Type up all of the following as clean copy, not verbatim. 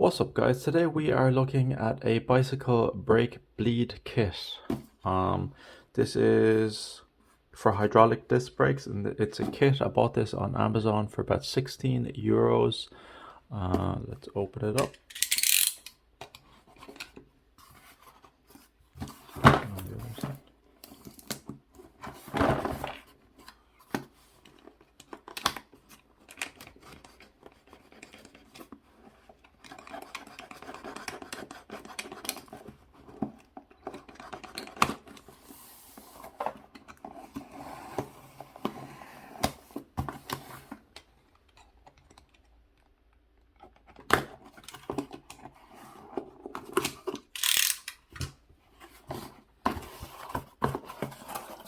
What's up guys, today we are looking at a bicycle brake bleed kit. This is for hydraulic disc brakes and it's a kit. I bought this on Amazon for about 16 euros. Let's open it up.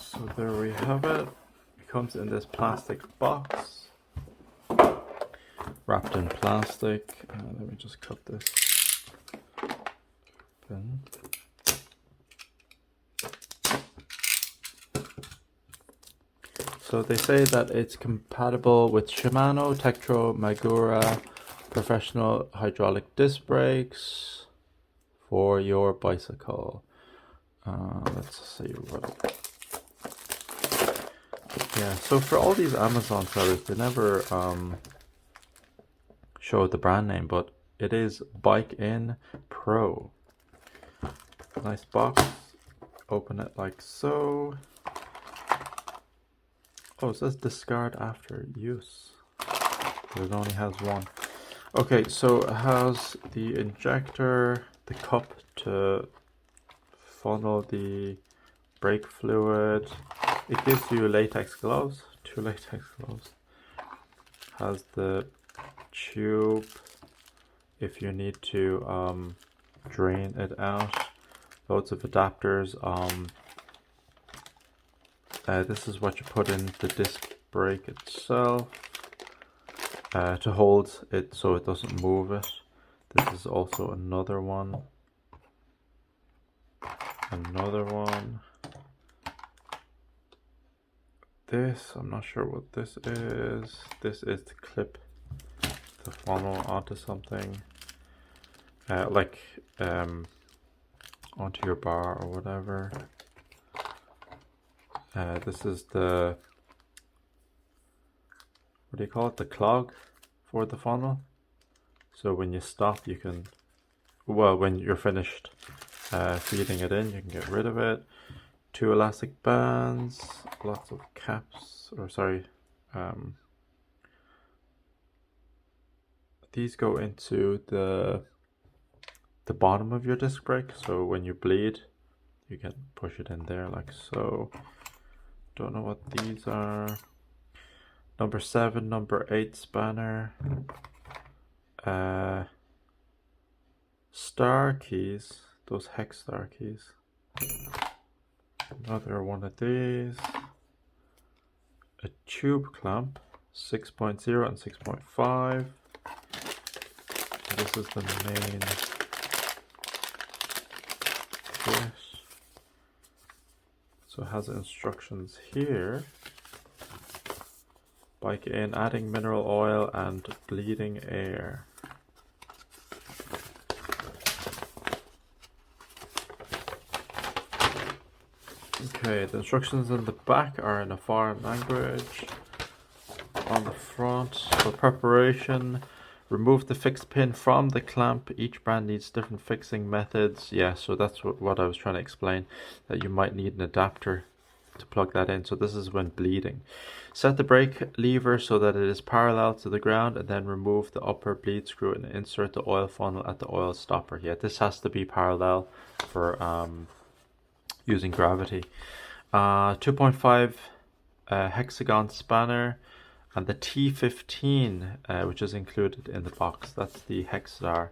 So there we have it. It comes in this plastic box, wrapped in plastic. Let me just cut this open. So they say that it's compatible with Shimano, Tektro, Magura, professional hydraulic disc brakes for your bicycle. Let's see what. Yeah, so for all these Amazon sellers, they never show the brand name, but it is Bike In Pro. Nice box. Open it like so. Oh, it says discard after use, but it only has one. Okay, so it has the injector, the cup to funnel the brake fluid. It gives you latex gloves, 2 latex gloves. Has the tube if you need to drain it out. Loads of adapters. This is what you put in the disc brake itself to hold it so it doesn't move it. This is also another one. Another one. This, I'm not sure what this is. This is to clip the funnel onto something. Onto your bar or whatever. This is the, what do you call it? The clog for the funnel. So when you stop, you can, well, when you're finished feeding it in, you can get rid of it. 2 elastic bands, lots of caps, or sorry, these go into the bottom of your disc brake, so when you bleed, you can push it in there like so. Don't know what these are. Number 7, number 8 spanner. Star keys, those hex star keys. Another one of these. A tube clamp, 6.0 and 6.5. This is the main kit. So it has instructions here. Bike In, adding mineral oil and bleeding air. Okay, the instructions in the back are in a foreign language. On the front, for preparation, remove the fixed pin from the clamp. Each brand needs different fixing methods. Yeah, so that's what I was trying to explain, that you might need an adapter to plug that in. So this is when bleeding. Set the brake lever so that it is parallel to the ground, and then remove the upper bleed screw and insert the oil funnel at the oil stopper. Yeah, this has to be parallel for using gravity. 2.5 hexagon spanner, and the T15 which is included in the box. That's the Hexstar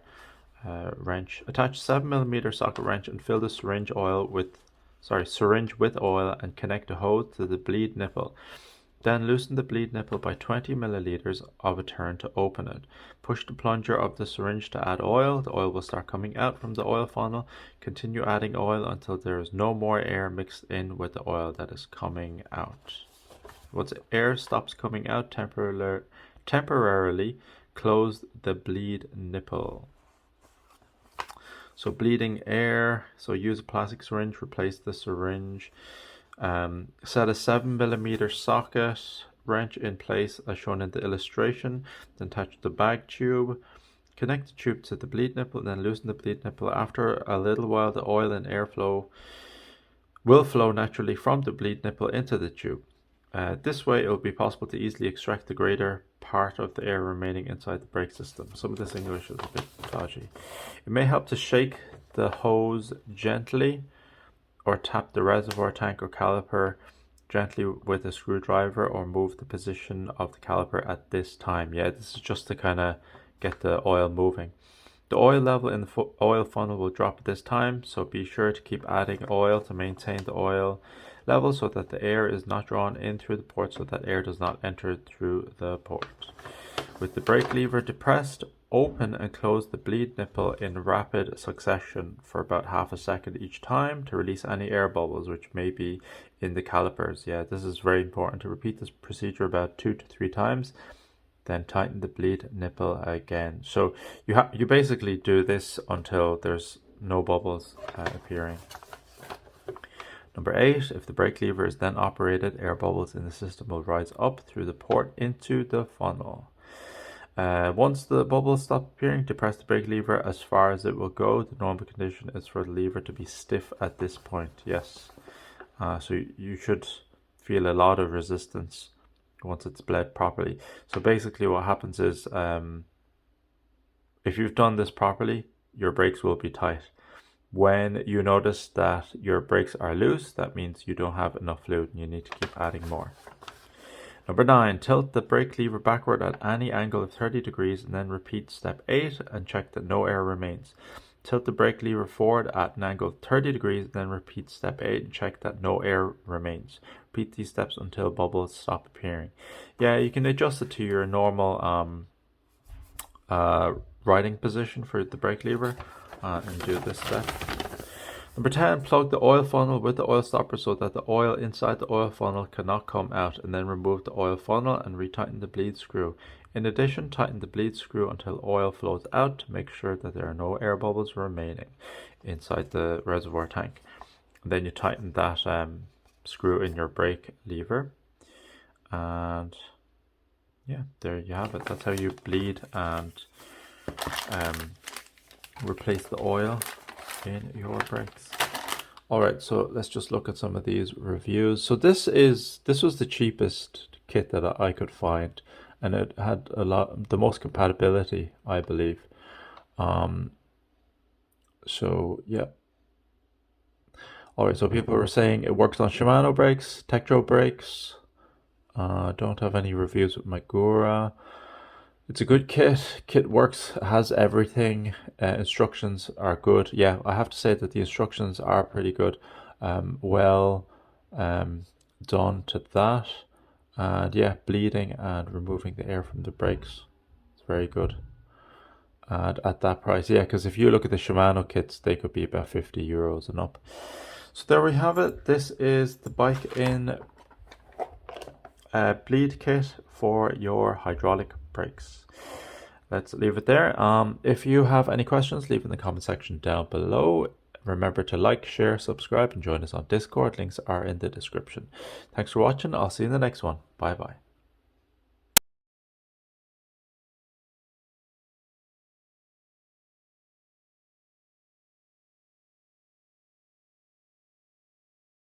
wrench. Attach 7mm socket wrench and fill the syringe with oil and connect a hose to the bleed nipple. Then loosen the bleed nipple by 20 milliliters of a turn to open it. Push the plunger of the syringe to add oil. The oil will start coming out from the oil funnel. Continue adding oil until there is no more air mixed in with the oil that is coming out. Once air stops coming out temporarily, close the bleed nipple. So bleeding air, so use a plastic syringe, replace the syringe. Set a 7mm socket, wrench in place as shown in the illustration, then attach the bag tube. Connect the tube to the bleed nipple, then loosen the bleed nipple. After a little while, the oil and airflow will flow naturally from the bleed nipple into the tube. This way, it will be possible to easily extract the greater part of the air remaining inside the brake system. Some of this English is a bit dodgy. It may help to shake the hose gently or tap the reservoir tank or caliper gently with a screwdriver, or move the position of the caliper at this time. Yeah, this is just to kind of get the oil moving. The oil level in the oil funnel will drop at this time, so be sure to keep adding oil to maintain the oil level so that the air is not drawn in through the port, so that air does not enter through the port. With the brake lever depressed, open and close the bleed nipple in rapid succession for about half a second each time to release any air bubbles which may be in the calipers. Yeah, this is very important to repeat this procedure about 2 to 3 times. Then tighten the bleed nipple again. So you basically do this until there's no bubbles appearing. Number 8, if the brake lever is then operated, air bubbles in the system will rise up through the port into the funnel. Once the bubbles stop appearing, depress the brake lever as far as it will go. The normal condition is for the lever to be stiff at this point. Yes. So you should feel a lot of resistance once it's bled properly. So basically what happens is, if you've done this properly, your brakes will be tight. When you notice that your brakes are loose, that means you don't have enough fluid and you need to keep adding more. Number 9, tilt the brake lever backward at any angle of 30 degrees and then repeat step 8 and check that no air remains. Tilt the brake lever forward at an angle of 30 degrees, then repeat step 8 and check that no air remains. Repeat these steps until bubbles stop appearing. Yeah, you can adjust it to your normal riding position for the brake lever and do this step. Number 10, plug the oil funnel with the oil stopper so that the oil inside the oil funnel cannot come out, and then remove the oil funnel and retighten the bleed screw. In addition, tighten the bleed screw until oil flows out to make sure that there are no air bubbles remaining inside the reservoir tank. And then you tighten that screw in your brake lever, and yeah, there you have it. That's how you bleed and replace the oil in your brakes. Alright, so let's just look at some of these reviews. So this was the cheapest kit that I could find, and it had the most compatibility, I believe. So yeah. Alright, so people were saying it works on Shimano brakes, Tektro brakes. Don't have any reviews with Magura. It's a good kit. Kit works, has everything. Instructions are good. Yeah, I have to say that the instructions are pretty good. Well done to that. And yeah, bleeding and removing the air from the brakes. It's very good. And at that price, yeah, because if you look at the Shimano kits, they could be about 50 euros and up. So there we have it. This is the Bike In bleed kit for your hydraulic brakes. Let's leave it there. If you have any questions, leave in the comment section down below. Remember to like, share, subscribe, and join us on Discord. Links are in the description. Thanks for watching. I'll see you in the next one. Bye bye.